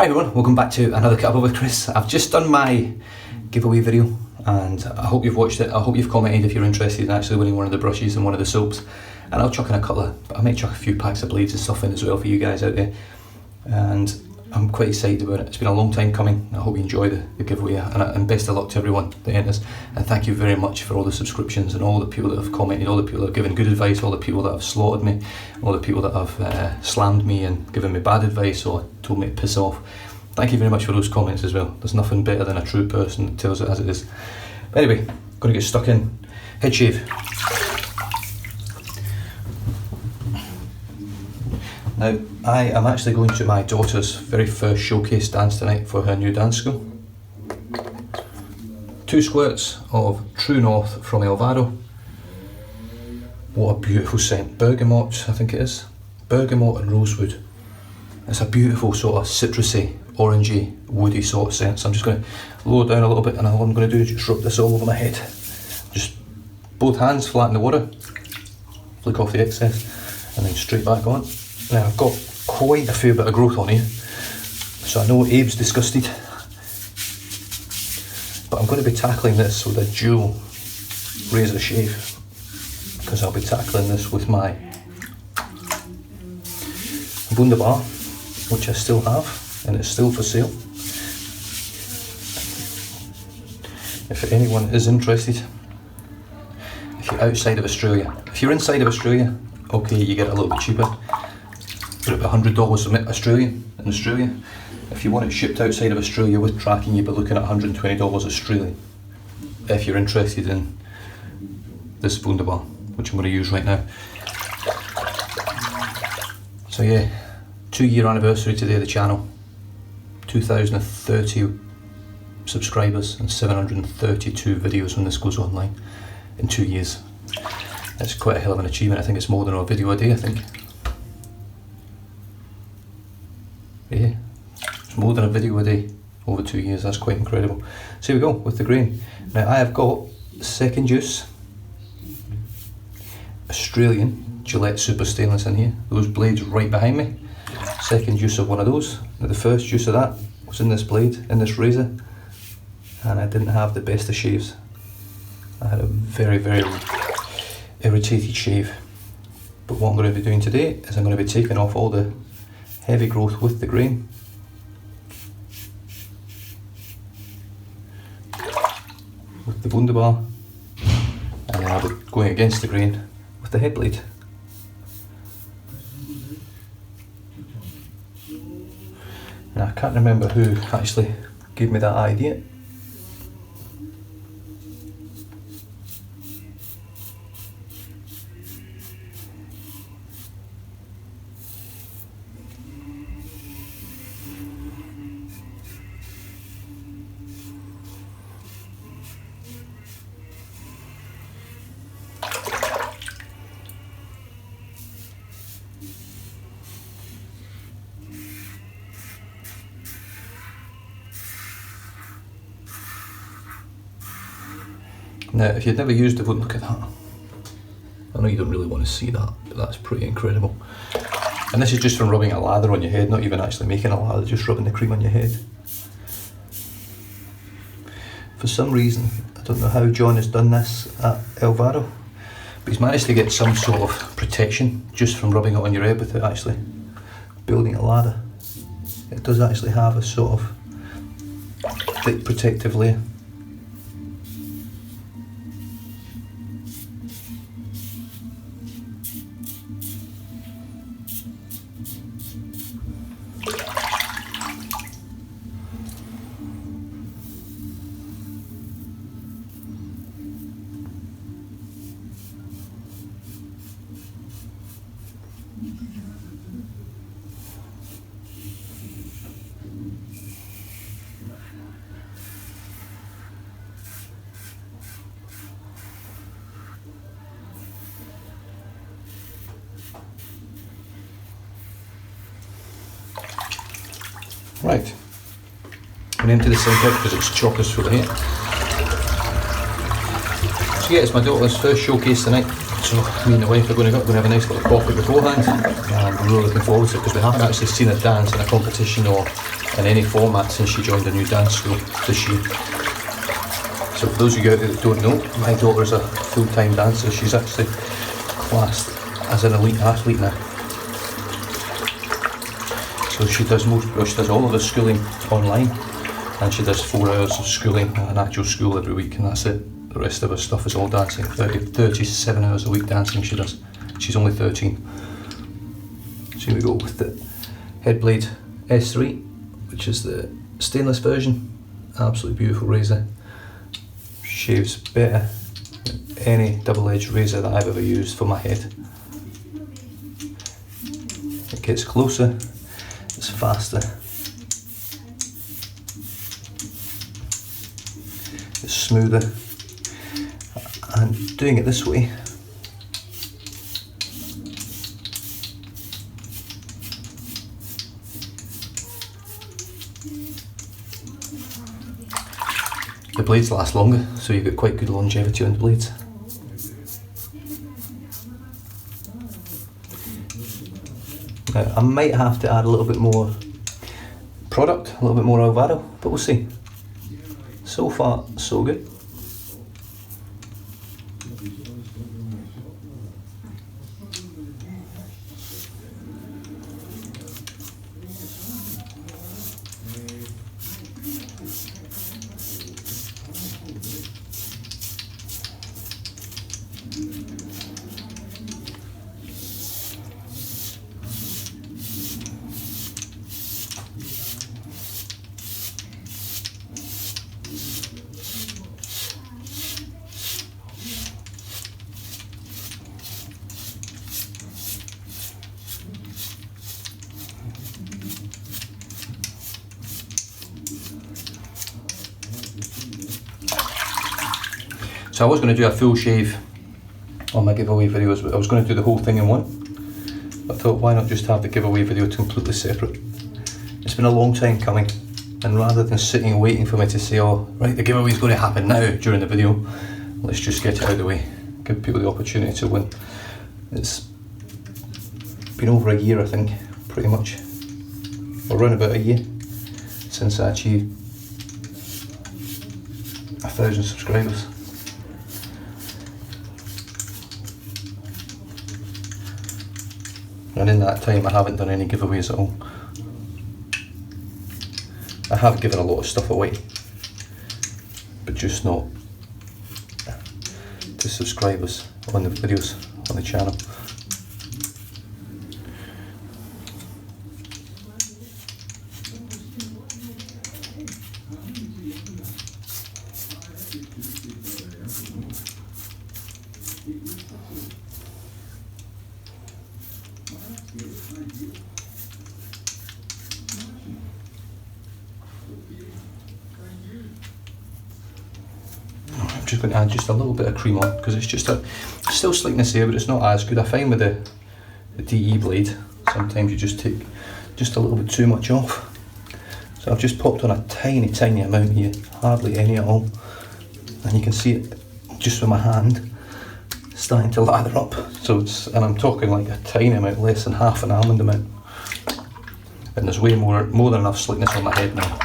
Hi everyone, welcome back to another Cuppa with Chris. I've just done my giveaway video and I hope you've watched it. I hope you've commented if you're interested in actually winning one of the brushes and one of the soaps. And I'll chuck in I might chuck a few packs of blades and stuff in as well for you guys out there. And I'm quite excited about it. It's been a long time coming. I hope you enjoy the giveaway and best of luck to everyone that enters. And thank you very much for all the subscriptions and all the people that have commented, all the people that have given good advice, all the people that have slaughtered me, all the people that have slammed me and given me bad advice or told me to piss off. Thank you very much for those comments as well. There's nothing better than a true person that tells it as it is. But anyway, going to get stuck in. Head shave. Now, I am actually going to my daughter's very first showcase dance tonight for her new dance school. 2 squirts of True North from Elvado. What a beautiful scent. Bergamot, I think it is. Bergamot and rosewood. It's a beautiful sort of citrusy, orangey, woody sort of scent. So I'm just going to lower down a little bit and all I'm going to do is just rub this all over my head. Just both hands flat in the water. Flick off the excess and then straight back on. Now I've got quite a fair bit of growth on here, so I know Abe's disgusted, but I'm going to be tackling this with a dual razor shave because I'll be tackling this with my Wunderbar, which I still have and it's still for sale. If anyone is interested, if you're outside of Australia. If you're inside of Australia, okay, you get it a little bit cheaper. But about $100 Australian in Australia. If you want it shipped outside of Australia with tracking, you'd be looking at $120 Australian. If you're interested in this Wunderbar, which I'm going to use right now. So yeah, 2-year anniversary today of the channel. 2,030 subscribers and 732 videos when this goes online in 2 years. That's quite a hell of an achievement. I think it's more than a video a day, I think. Yeah, it's more than a video a day over 2 years. That's quite incredible. So here we go with the grain. Now I have got second use Australian Gillette Super Stainless in here. Those blades right behind me. Second use of one of those. Now the first use of that was in this blade, in this razor, and I didn't have the best of shaves. I had a very, very irritated shave. But what I'm going to be doing today is I'm going to be taking off all the heavy growth with the grain. With the Wunderbar. And then I'll be going against the grain with the head blade. Now I can't remember who actually gave me that idea. Now, if you've never used it, look at that. I know you don't really want to see that, but that's pretty incredible. And this is just from rubbing a lather on your head, not even actually making a lather, just rubbing the cream on your head. For some reason, I don't know how John has done this at Elvado, but he's managed to get some sort of protection just from rubbing it on your head without actually building a lather. It does actually have a sort of thick protective layer. Right, and into the centre because it's chockers full here. So yeah, it's my daughter's first showcase tonight. So me and the wife are going to have a nice little coffee beforehand. I'm really looking forward to it because we haven't actually seen her dance in a competition or in any format since she joined a new dance school this year. So for those of you out there that don't know, my daughter's a full-time dancer. She's actually classed as an elite athlete now. So she does all of her schooling online, and she does 4 hours of schooling at an actual school every week, and that's it. The rest of her stuff is all dancing. 37 hours a week dancing she does. She's only 13. So here we go with the Headblade S3, which is the stainless version. Absolutely beautiful razor. Shaves better than any double-edged razor that I've ever used for my head. It gets closer, it's faster, it's smoother, and doing it this way the blades last longer, so you get quite good longevity on the blades. Now, I might have to add a little bit more product, a little bit more Alvaro, but we'll see. So far, so good. So I was going to do a full shave on my giveaway videos, but I was going to do the whole thing in one. I thought, why not just have the giveaway video completely separate? It's been a long time coming, and rather than sitting waiting for me to say, oh, right, the giveaway is going to happen now during the video, let's just get it out of the way, give people the opportunity to win. It's been over a year, I think, pretty much, or around about a year, since I achieved 1,000 subscribers. And in that time I haven't done any giveaways at all. I have given a lot of stuff away, but just not to subscribers on the videos on the channel. I'm just going to add just a little bit of cream on, because it's just still slickness here, but it's not as good. I find with the DE blade, sometimes you just take just a little bit too much off. So I've just popped on a tiny amount here, hardly any at all, and you can see it just with my hand starting to lather up. So and I'm talking like a tiny amount, less than half an almond amount, and there's way more than enough slickness on my head now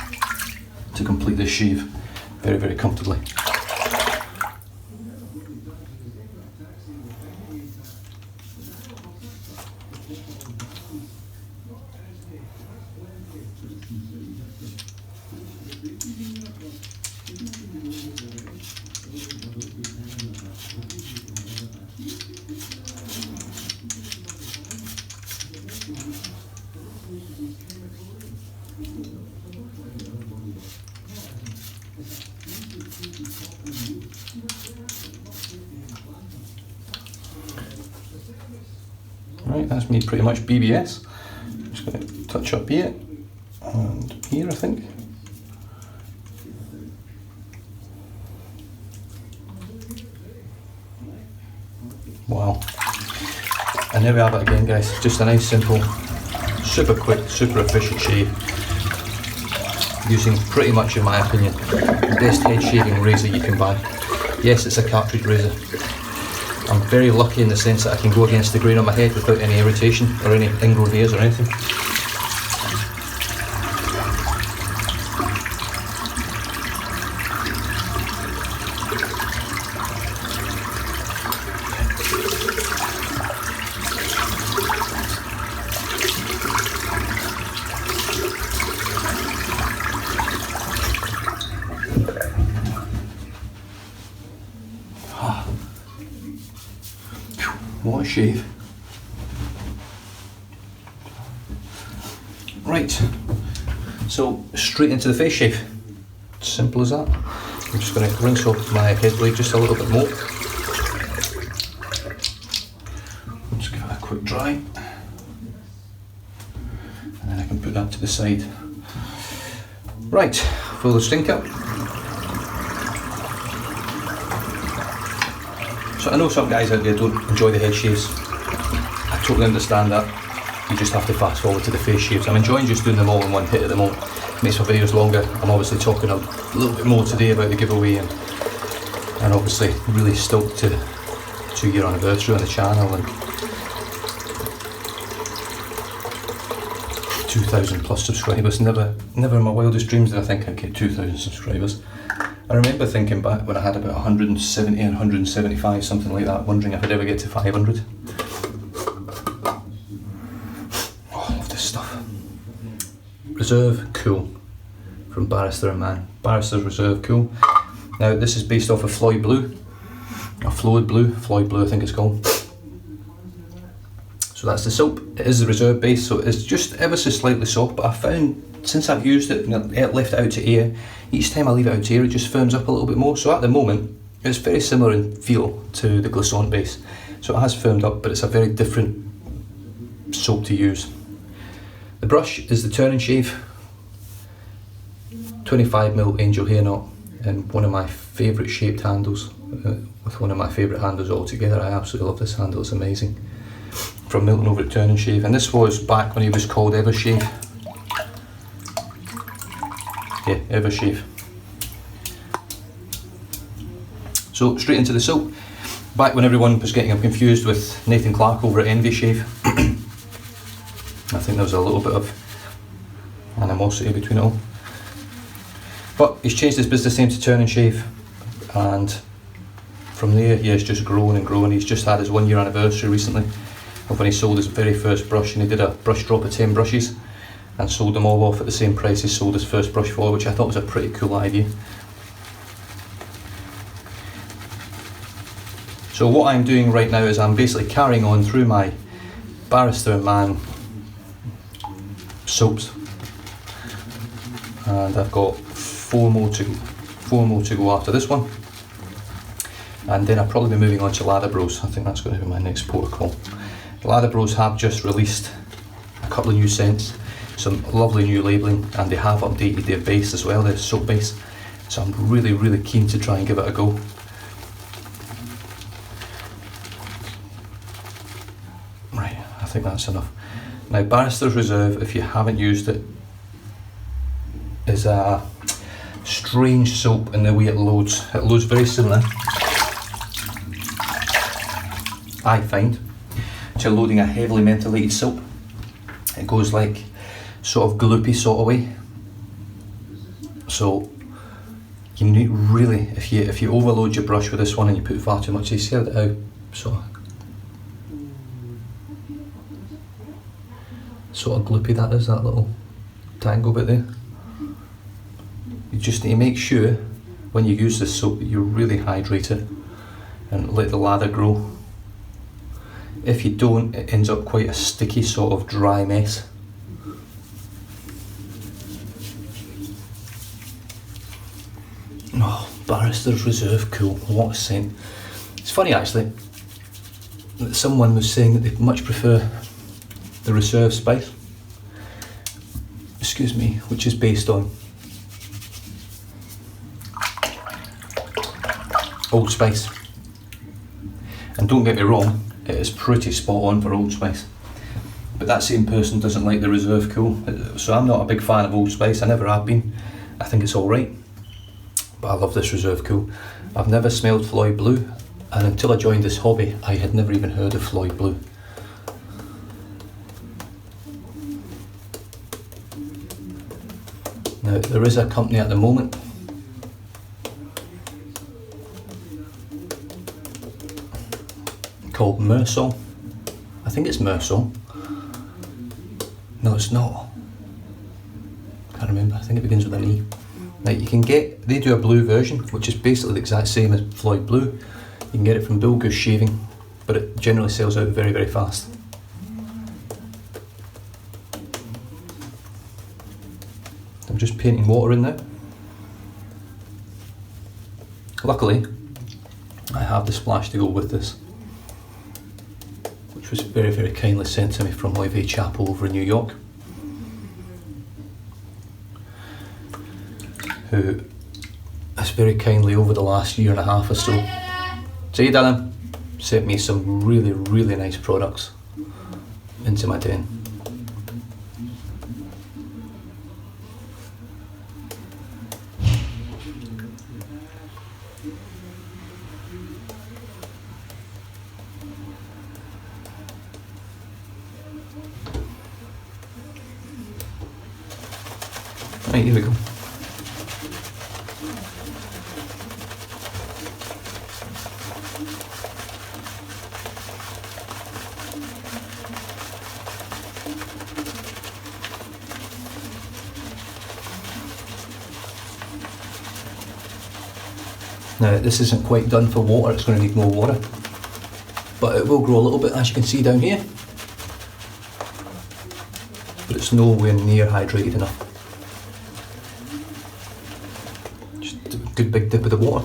to complete this shave very comfortably. Right, that's me pretty much BBS. Just going to touch up here and here, I think. Wow. And there we have it again, guys. Just a nice, simple, super quick, super efficient shave, using pretty much, in my opinion, the best head shaving razor you can buy. Yes, it's a cartridge razor. I'm very lucky in the sense that I can go against the grain on my head without any irritation or any ingrown hairs or anything. What a shave. Right, so straight into the face shave. Simple as that. I'm just going to rinse off my head blade just a little bit more. Just give it a quick dry. And then I can put that to the side. Right, fill the stinker. So I know some guys out there don't enjoy the head shaves. I totally understand that. You just have to fast forward to the face shaves. I'm enjoying just doing them all in one hit at the moment. Makes my videos longer. I'm obviously talking a little bit more today about the giveaway and obviously really stoked to 2-year anniversary on the channel and 2,000 plus subscribers. Never in my wildest dreams did I think I'd get 2,000 subscribers. I remember thinking back when I had about 170 and 175, something like that, wondering if I'd ever get to 500. Oh, I love this stuff. Reserve Cool from Barrister and Man. Barrister's Reserve Cool. Now this is based off of Floyd Blue, or Floyd Blue I think it's called. So that's the soap. It is the reserve base, so it's just ever so slightly soft, but I found since I've used it and left it out to air, each time I leave it out to air it just firms up a little bit more. So at the moment it's very similar in feel to the Glissant base. So it has firmed up, but it's a very different soap to use. The brush is the Turn and Shave 25mm angel hair knot, and one of my favourite shaped handles, with one of my favourite handles altogether. I absolutely love this handle, it's amazing. From Milton over at Turn and Shave, and this was back when he was called Evershave. Yeah, Evershave. So straight into the soap. Back when everyone was getting confused with Nathan Clark over at Envy Shave. I think there was a little bit of animosity between it all. But he's changed his business name to Turn and Shave, and from there, yeah, it's just grown and grown. He's just had his 1-year anniversary recently of when he sold his very first brush, and he did a brush drop of 10 brushes and sold them all off at the same price he sold his first brush for, which I thought was a pretty cool idea. So what I'm doing right now is I'm basically carrying on through my Barrister and Man soaps, and I've got four more to go after this one, and then I'll probably be moving on to Lather Bros. I think that's going to be my next protocol. Lather Bros have just released a couple of new scents, some lovely new labelling, and they have updated their base as well, their soap base, so I'm really keen to try and give it a go. Right, I think that's enough. Now Barrister's Reserve, if you haven't used it, is a strange soap in the way it loads. It loads very similar, I find, to loading a heavily mentholated soap. It goes like sort of gloopy sort of way. So you need really, if you overload your brush with this one and you put far too much, you see how sort of gloopy that is, that little tangle bit there. You just need to make sure when you use this soap that you really hydrate it and let the lather grow. If you don't, it ends up quite a sticky sort of dry mess. Oh, Barrister's Reserve Cool, what a scent. It's funny actually that someone was saying that they'd much prefer the Reserve Spice, excuse me, which is based on Old Spice. And don't get me wrong, it is pretty spot on for Old Spice. But that same person doesn't like the Reserve Cool, so I'm not a big fan of Old Spice, I never have been. I think it's alright, but I love this Reserve Cool. I've never smelled Floyd Blue, and until I joined this hobby, I had never even heard of Floyd Blue. Now, there is a company at the moment called Mersol. I think it's Mersol. No, it's not. Can't remember. I think it begins with an E. Now you can get, they do a blue version, which is basically the exact same as Floyd Blue. You can get it from Bill Goose Shaving, but it generally sells out very, very fast. I'm just painting water in now. Luckily, I have the splash to go with this, which was very, very kindly sent to me from Loewe Chapel over in New York, who has very kindly over the last year and a half or so, say darling, sent me some really, really nice products into my den. Right, here we go. Now this isn't quite done for water, it's going to need more water, but it will grow a little bit, as you can see down here, but it's nowhere near hydrated enough. Just a good big dip of the water.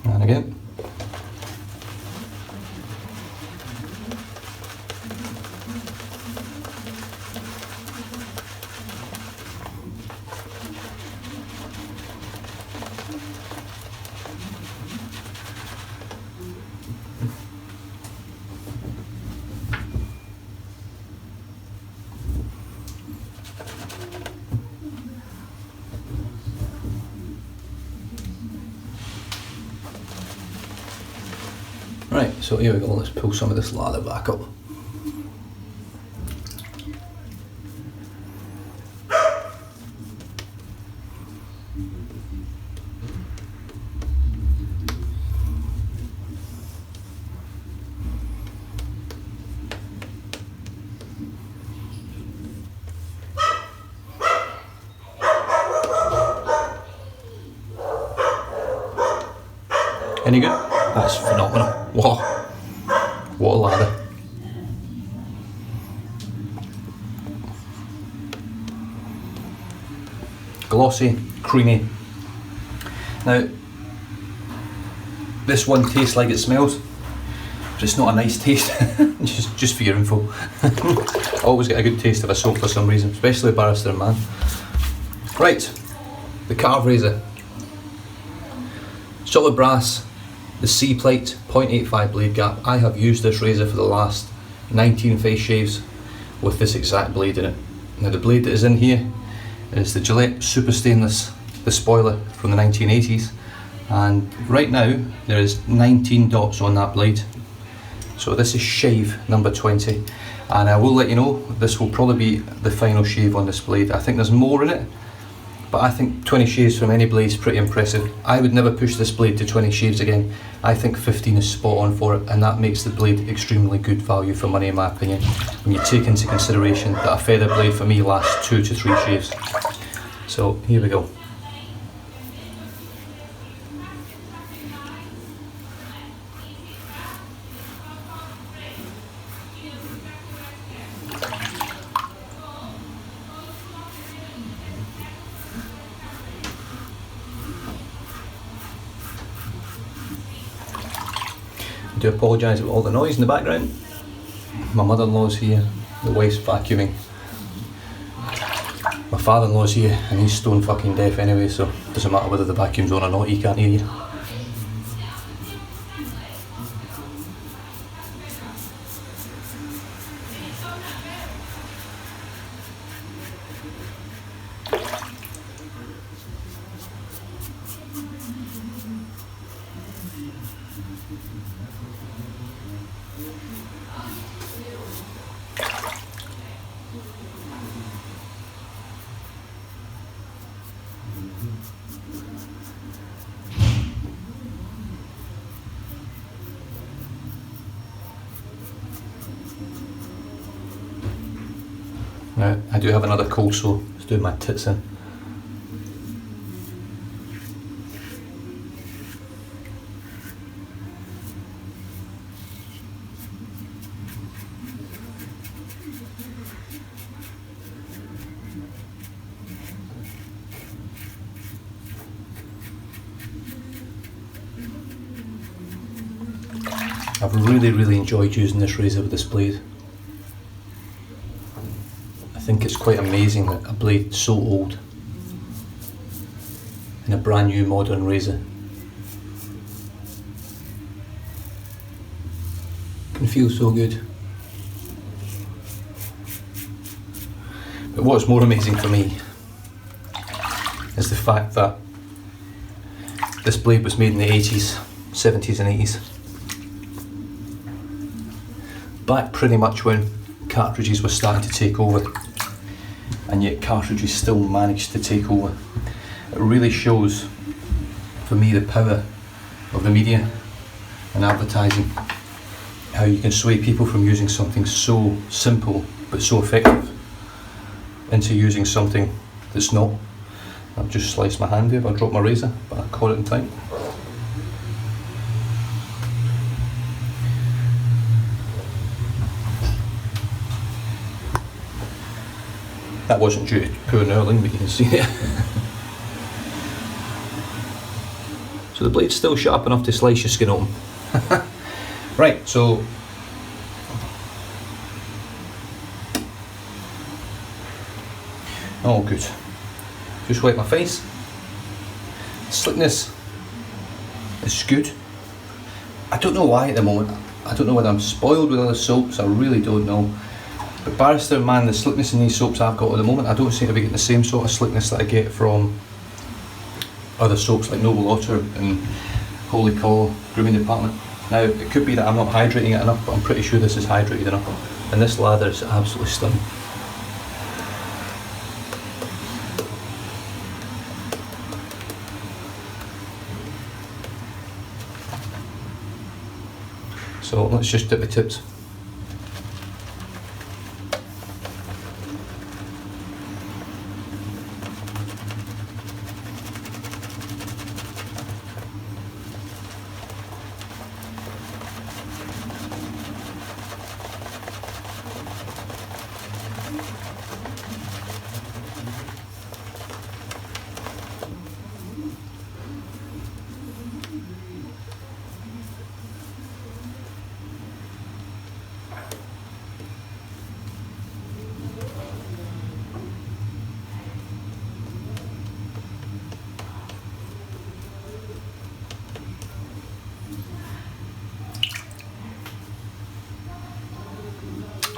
And again. Right, so here we go, let's pull some of this lather back up. Any good? That's phenomenal. Wow, what a lather. Glossy, creamy. Now, this one tastes like it smells, but it's not a nice taste. just for your info. I always get a good taste of a soap for some reason, especially a Barrister man. Right, the Karve razor. Solid brass. The C plate, 0.85 blade gap. I have used this razor for the last 19 face shaves with this exact blade in it. Now the blade that is in here is the Gillette Super Stainless, the spoiler from the 1980s, and right now there is 19 dots on that blade. So this is shave number 20, and I will let you know this will probably be the final shave on this blade. I think there's more in it, but I think 20 shaves from any blade is pretty impressive. I would never push this blade to 20 shaves again. I think 15 is spot on for it, and that makes the blade extremely good value for money in my opinion, when you take into consideration that a feather blade for me lasts 2 to 3 shaves. So here we go. I do apologise about all the noise in the background. My mother-in-law's here, the wife's vacuuming. My father-in-law's here and he's stone fucking deaf anyway, so it doesn't matter whether the vacuum's on or not, he can't hear you. Now, I do have another cold sore, it's doing my tits in. I've really enjoyed using this razor with this blade. I think it's quite amazing that a blade so old in a brand new modern razor can feel so good. But what's more amazing for me is the fact that this blade was made in the 80s, 70s and 80s. Back pretty much when cartridges were starting to take over, and yet cartridges still managed to take over. It really shows for me the power of the media and advertising, how you can sway people from using something so simple but so effective into using something that's not. I've just sliced my hand there, I dropped my razor, but I caught it in time. That wasn't due to poor knurling, but you can see it. So the blade's still sharp enough to slice your skin open. Right, so oh good. Just wipe my face. Slickness is good. I don't know why at the moment. I don't know whether I'm spoiled with other soaps, I really don't know. But Barrister, man, the slickness in these soaps I've got at the moment, I don't seem to be getting the same sort of slickness that I get from other soaps like Noble Otter and Holy Call, Grooming Department. Now, it could be that I'm not hydrating it enough, but I'm pretty sure this is hydrated enough. And this lather is absolutely stunning. So let's just dip the tips.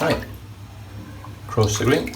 Right, cross the grain.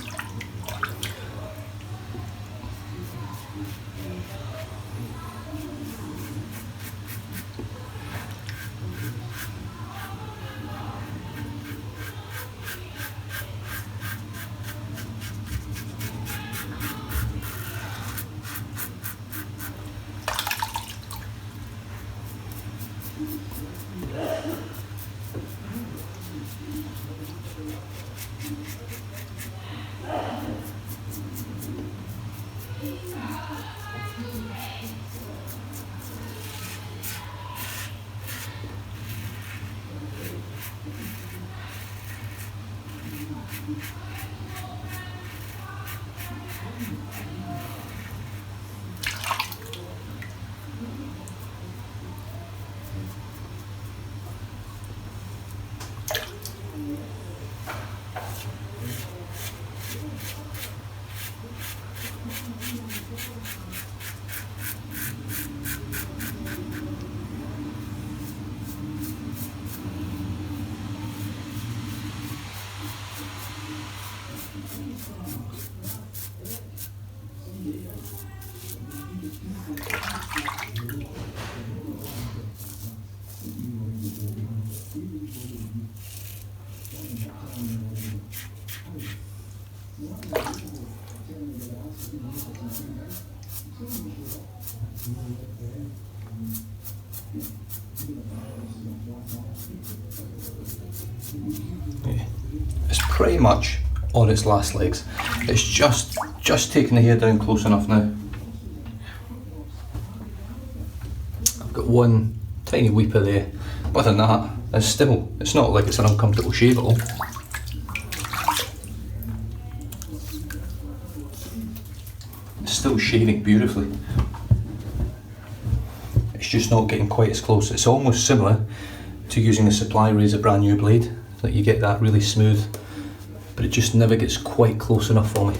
It's pretty much on its last legs. It's just taking the hair down close enough now. I've got one tiny weeper there. Other than that, it's not like it's an uncomfortable shave at all. It's still shaving beautifully. It's just not getting quite as close. It's almost similar to using a supply razor brand new blade, that you get that really smooth, but it just never gets quite close enough for me.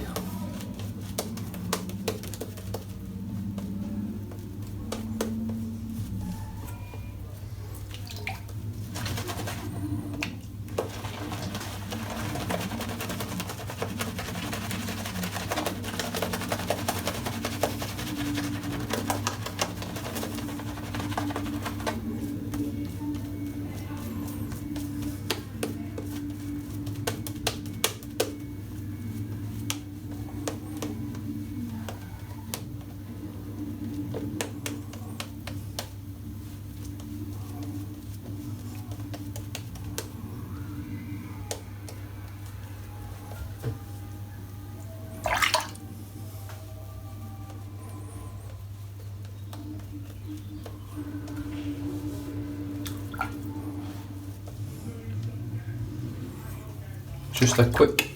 Just a quick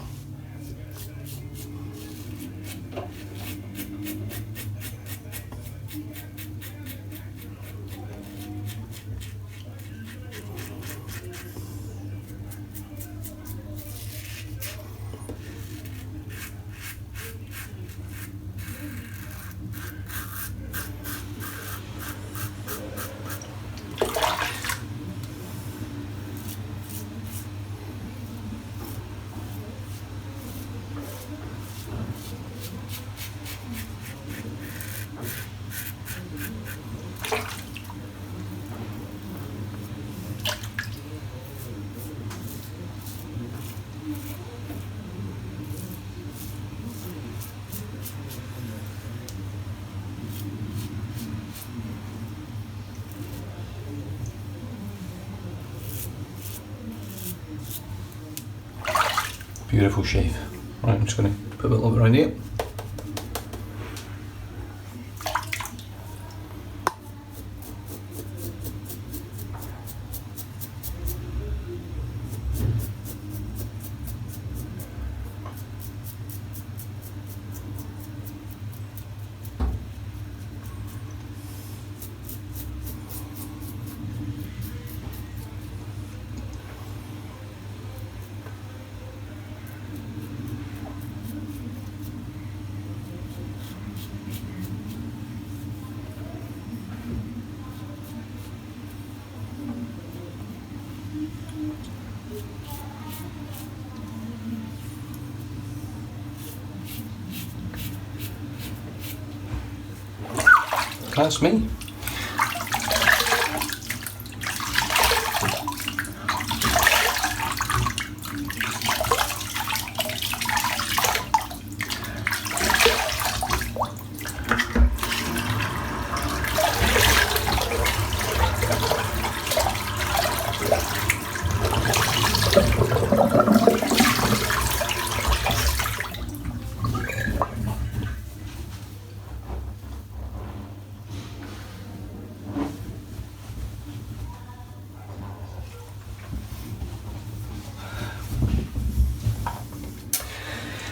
beautiful shave. Right, I'm just going to put a little bit around here. That's me.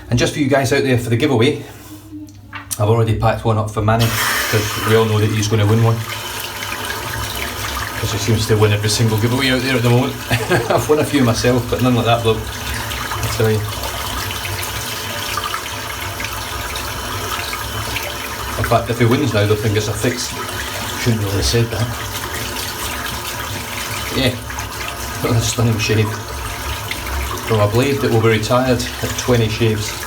And just for you guys out there for the giveaway, I've already packed one up for Manny, because we all know that he's going to win one. Because he seems to win every single giveaway out there at the moment. I've won a few myself, but none like that bloke, I tell you. In fact, if he wins now, they'll think it's a fix. Shouldn't really have said that. Yeah, what a stunning shave. From a blade that will be retired at 20 shaves.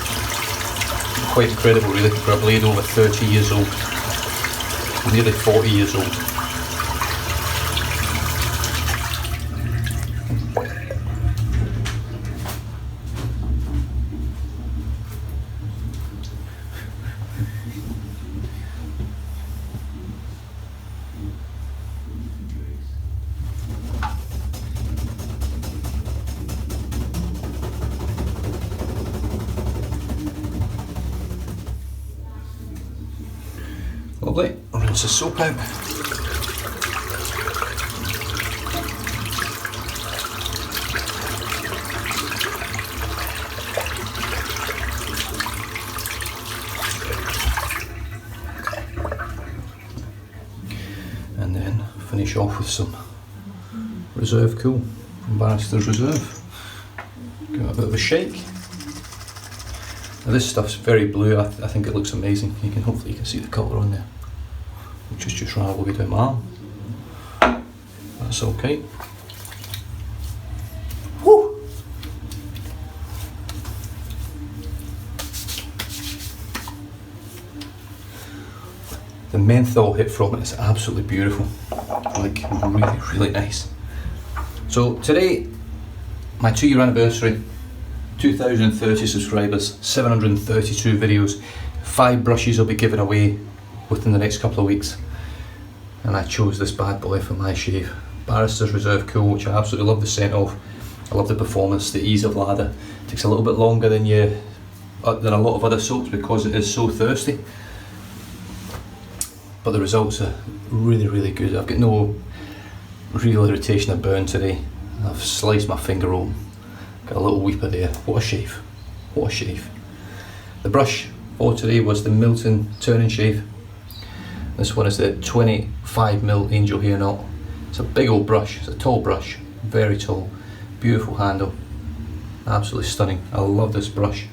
Quite incredible really, for a blade over 30 years old. Nearly 40 years old. rinse the soap out. And then finish off with some Reserve Cool from Barrister's Reserve. Give it a bit of a shake. Now this stuff's very blue. I think it looks amazing. Hopefully you can see the colour on there, which is just right all the way down my arm. That's okay. Woo! The menthol hit from it is absolutely beautiful. Like really, really nice. So today, my 2-year anniversary, 2,030 subscribers, 732 videos, 5 brushes will be given away within the next couple of weeks. And I chose this bad boy for my shave. Barrister's Reserve Cool, which I absolutely love the scent of. I love the performance, the ease of lather. It takes a little bit longer than a lot of other soaps because it is so thirsty. But the results are really, really good. I've got no real irritation or burn today. I've sliced my finger open. Got a little weeper there. What a shave. What a shave. The brush for today was the Milton Turn and Shave. This one is the 25mm Angel Hair Knot. It's a big old brush. It's a tall brush. Very tall. Beautiful handle. Absolutely stunning. I love this brush.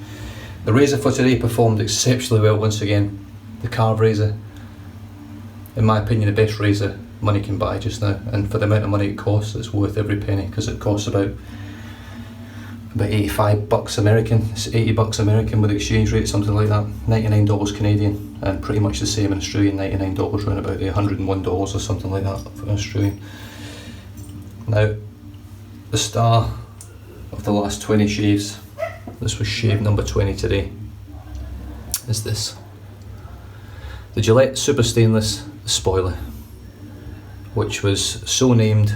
The razor for today performed exceptionally well once again. The Karve razor. In my opinion, the best razor money can buy just now, and for the amount of money it costs, it's worth every penny, because it costs about 85 bucks American. It's 80 bucks American with exchange rate, something like that. $99 Canadian, and pretty much the same in Australian, $99 around about the $101 or something like that for Australian. Now, the star of the last 20 shaves, this was shave number 20 today, is this. The Gillette Super Stainless Spoiler, which was so named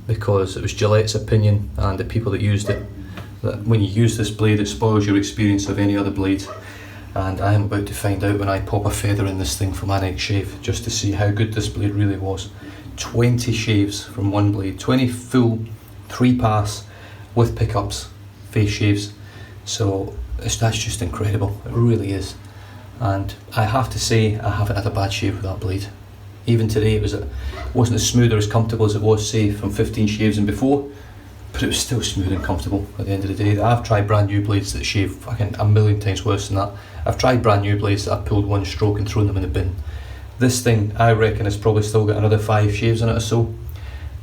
because it was Gillette's opinion and the people that used it that when you use this blade it spoils your experience of any other blade, and I am about to find out when I pop a feather in this thing for my next shave, just to see how good this blade really was. 20 shaves from one blade, 20 full 3-pass with pickups face shaves, so that's just incredible. It really is. And I have to say, I haven't had a bad shave with that blade. Even today it wasn't as smooth or as comfortable as it was, say, from 15 shaves and before, but it was still smooth and comfortable at the end of the day. I've tried brand new blades that shave fucking a million times worse than that. I've tried brand new blades that I've pulled one stroke and thrown them in the bin. This thing, I reckon, has probably still got another 5 shaves in it or so,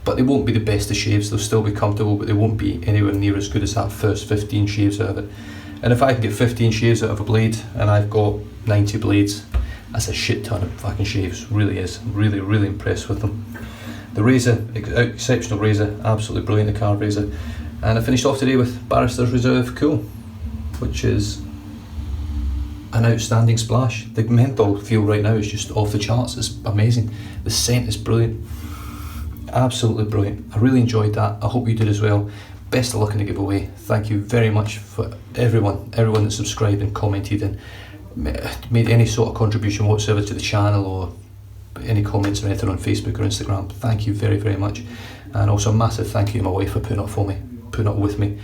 but they won't be the best of shaves. They'll still be comfortable, but they won't be anywhere near as good as that first 15 shaves out of it. And if I can get 15 shaves out of a blade and I've got 90 blades, that's a shit ton of fucking shaves. Really is. Really, really impressed with them. The razor, exceptional razor, absolutely brilliant, the Karve razor. And I finished off today with Barrister's Reserve Cool, which is an outstanding splash. The menthol feel right now is just off the charts. It's amazing. The scent is brilliant. Absolutely brilliant. I really enjoyed that. I hope you did as well. Best of luck in the giveaway. Thank you very much for everyone that subscribed and commented and made any sort of contribution whatsoever to the channel, or any comments or anything on Facebook or Instagram. Thank you very, very much. And also a massive thank you to my wife for putting up with me.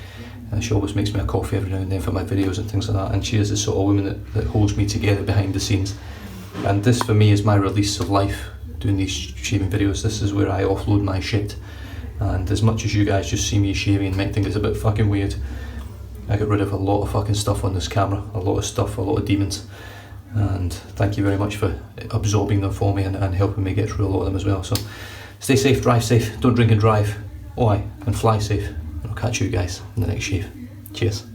She always makes me a coffee every now and then for my videos and things like that, and she is the sort of woman that holds me together behind the scenes. And this for me is my release of life, doing these shaving videos. This is where I offload my shit. And as much as you guys just see me shaving and might think it's a bit fucking weird, I get rid of a lot of fucking stuff on this camera, a lot of stuff, a lot of demons. And thank you very much for absorbing them for me and helping me get through a lot of them as well. So stay safe, drive safe, don't drink and drive. Oh aye, and fly safe. And I'll catch you guys in the next shave. Cheers.